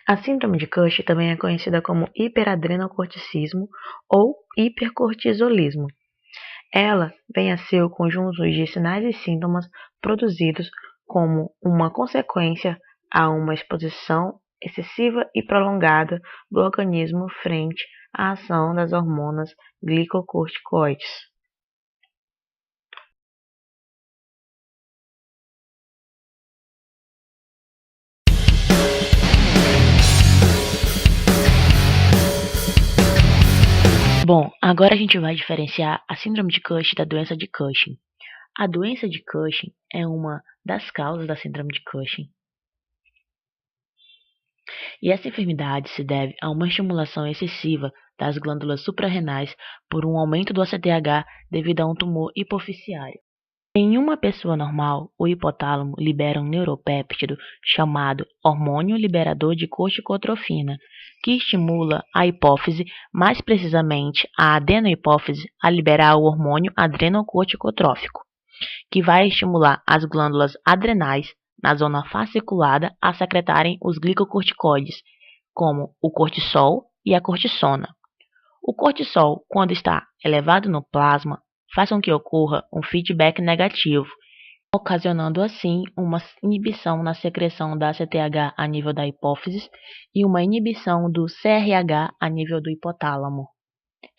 A síndrome de Cush também é conhecida como hiperadrenocorticismo ou hipercortisolismo. Ela vem a ser o conjunto de sinais e sintomas produzidos como uma consequência a uma exposição excessiva e prolongada do organismo frente à ação das hormonas glicocorticoides. Bom, agora a gente vai diferenciar a síndrome de Cushing da doença de Cushing. A doença de Cushing é uma das causas da síndrome de Cushing. E essa enfermidade se deve a uma estimulação excessiva das glândulas suprarrenais por um aumento do ACTH devido a um tumor hipoficiário. Em uma pessoa normal, o hipotálamo libera um neuropéptido chamado hormônio liberador de corticotrofina, que estimula a hipófise, mais precisamente a adenohipófise, a liberar o hormônio adrenocorticotrófico, que vai estimular as glândulas adrenais na zona fasciculada a secretarem os glicocorticoides, como o cortisol e a cortisona. O cortisol, quando está elevado no plasma, faz com que ocorra um feedback negativo, ocasionando assim uma inibição na secreção da ACTH a nível da hipófise e uma inibição do CRH a nível do hipotálamo.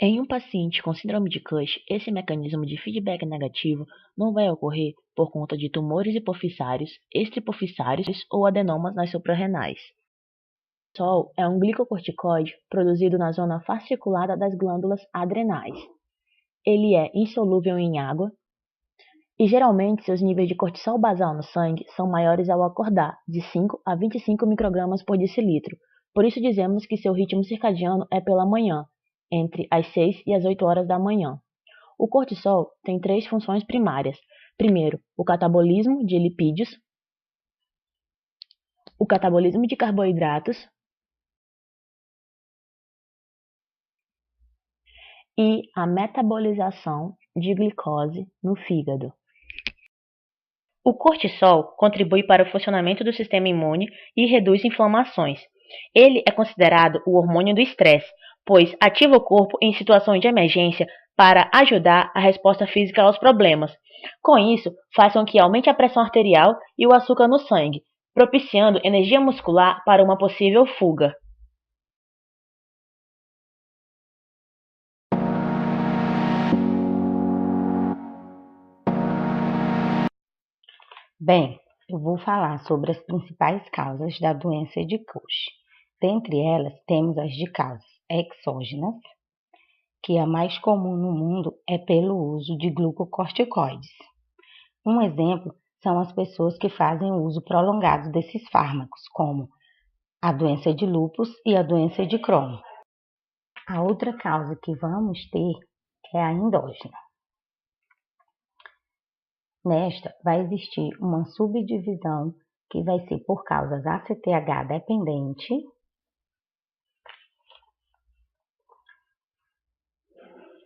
Em um paciente com síndrome de Cush, esse mecanismo de feedback negativo não vai ocorrer por conta de tumores hipoficiários, extrahipoficiários ou adenomas nas suprarrenais. O cortisol é um glicocorticoide produzido na zona fasciculada das glândulas adrenais. Ele é insolúvel em água e geralmente seus níveis de cortisol basal no sangue são maiores ao acordar, de 5 a 25 microgramas por decilitro. Por isso dizemos que seu ritmo circadiano é pela manhã, entre as 6 e as 8 horas da manhã. O cortisol tem 3 funções primárias. Primeiro, o catabolismo de lipídios, o catabolismo de carboidratos e a metabolização de glicose no fígado. O cortisol contribui para o funcionamento do sistema imune e reduz inflamações. Ele é considerado o hormônio do estresse, pois ativa o corpo em situações de emergência para ajudar a resposta física aos problemas. Com isso, faz com que aumente a pressão arterial e o açúcar no sangue, propiciando energia muscular para uma possível fuga. Bem, eu vou falar sobre as principais causas da doença de Cush. Dentre elas, temos as de causas exógenas, que a mais comum no mundo é pelo uso de glucocorticoides. Um exemplo são as pessoas que fazem uso prolongado desses fármacos, como a doença de lúpus e a doença de Crohn. A outra causa que vamos ter é a endógena. Nesta, vai existir uma subdivisão que vai ser por causas ACTH dependente,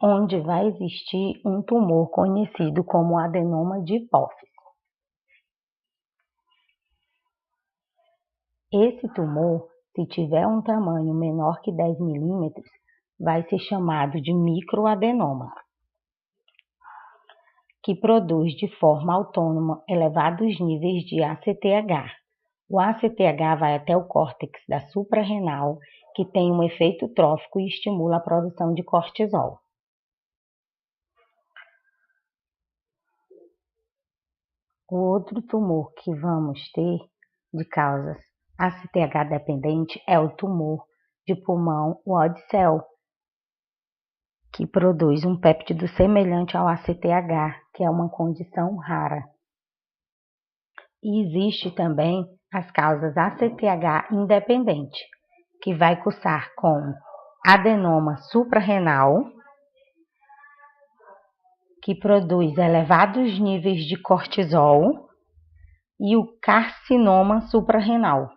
onde vai existir um tumor conhecido como adenoma de hipófise. Esse tumor, se tiver um tamanho menor que 10 milímetros, vai ser chamado de microadenoma, que produz de forma autônoma elevados níveis de ACTH. O ACTH vai até o córtex da suprarrenal, que tem um efeito trófico e estimula a produção de cortisol. O outro tumor que vamos ter de causas ACTH dependente é o tumor de pulmão, o Odd-cell, que produz um péptido semelhante ao ACTH, que é uma condição rara. E existe também as causas ACTH independente, que vai cursar com adenoma suprarrenal, que produz elevados níveis de cortisol, e o carcinoma suprarrenal.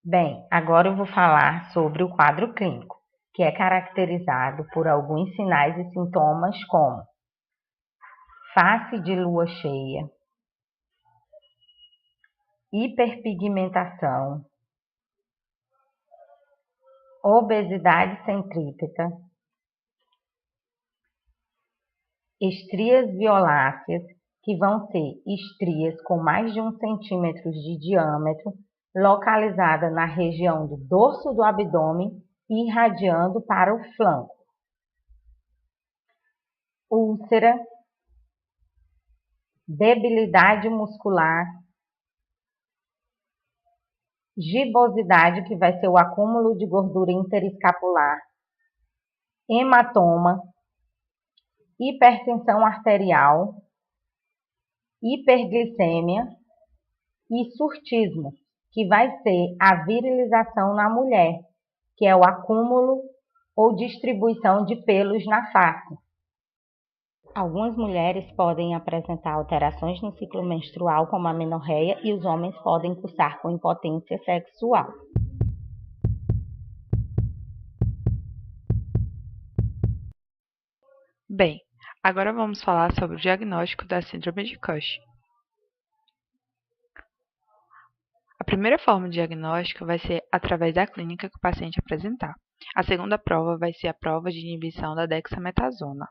Bem, agora eu vou falar sobre o quadro clínico. que é caracterizado por alguns sinais e sintomas como face de lua cheia, hiperpigmentação, obesidade centrípeta, estrias violáceas, que vão ser estrias com mais de 1 centímetro de diâmetro, localizada na região do dorso do abdômen e irradiando para o flanco. Úlcera, debilidade muscular, gibosidade, que vai ser o acúmulo de gordura interescapular, hematoma, hipertensão arterial, hiperglicemia e surtismo, que vai ser a virilização na mulher, que é o acúmulo ou distribuição de pelos na face. Algumas mulheres podem apresentar alterações no ciclo menstrual, como a amenorreia, e os homens podem cursar com impotência sexual. Bem, agora vamos falar sobre o diagnóstico da síndrome de Cushing. A primeira forma de diagnóstico vai ser através da clínica que o paciente apresentar. A segunda prova vai ser a prova de inibição da dexametasona.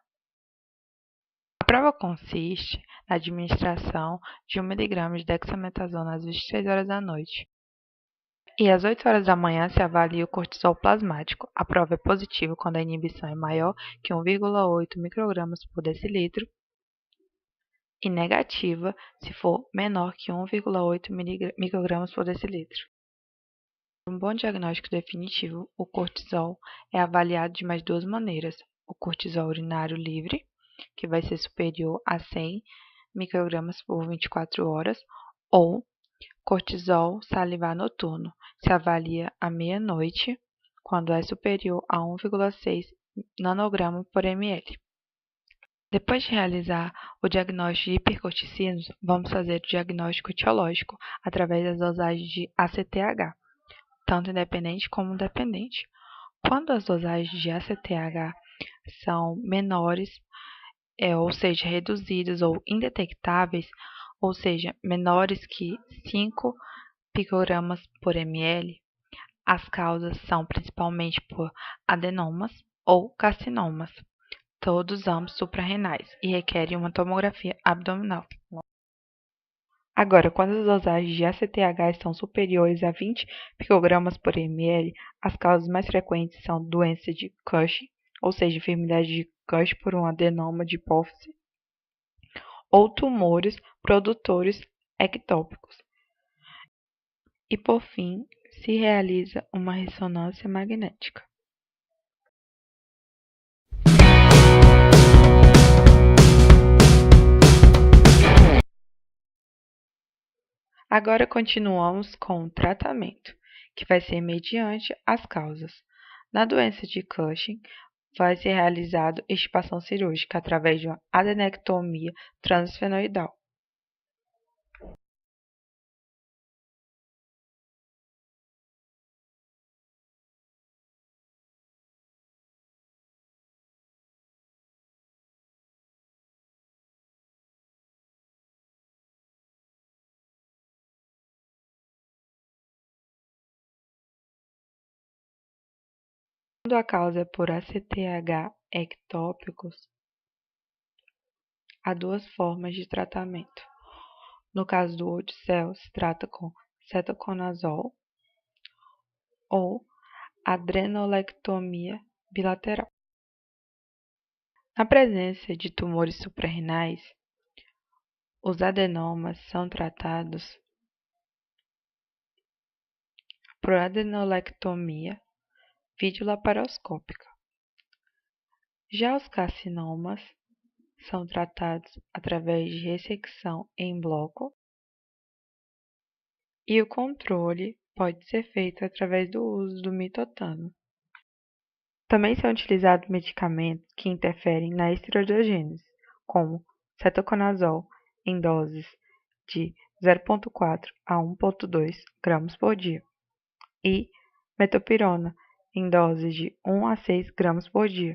A prova consiste na administração de 1 mg de dexametasona às 23 horas da noite. E às 8 horas da manhã se avalia o cortisol plasmático. A prova é positiva quando a inibição é maior que 1,8 microgramas por decilitro e negativa se for menor que 1,8 microgramas por decilitro. Para um bom diagnóstico definitivo, o cortisol é avaliado de mais duas maneiras. O cortisol urinário livre, que vai ser superior a 100 microgramas por 24 horas, ou cortisol salivar noturno, se avalia à meia-noite, quando é superior a 1,6 nanograma por ml. Depois de realizar o diagnóstico de hipercorticínios, vamos fazer o diagnóstico etiológico através das dosagens de ACTH, tanto independente como dependente. Quando as dosagens de ACTH são menores, ou seja, reduzidas ou indetectáveis, ou seja, menores que 5 picogramas por ml, as causas são principalmente por adenomas ou carcinomas, todos ambos suprarrenais, e requerem uma tomografia abdominal. Agora, quando as dosagens de ACTH estão superiores a 20 picogramas por ml, as causas mais frequentes são doença de Cushing, ou seja, enfermidade de Cushing por um adenoma de hipófise, ou tumores produtores ectópicos. E, por fim, se realiza uma ressonância magnética. Agora continuamos com o tratamento, que vai ser mediante as causas. Na doença de Cushing, vai ser realizada extirpação cirúrgica através de uma adenectomia transfenoidal. Quando a causa é por ACTH ectópicos, há duas formas de tratamento. No caso do Oticel, se trata com cetoconazol ou adrenolectomia bilateral. Na presença de tumores suprarrenais, os adenomas são tratados por adenolectomia videolaparoscópica. Já os carcinomas são tratados através de ressecção em bloco e o controle pode ser feito através do uso do mitotano. Também são utilizados medicamentos que interferem na esteroidogênese, como cetoconazol em doses de 0,4 a 1,2 gramas por dia e metopirona em doses de 1 a 6 gramas por dia.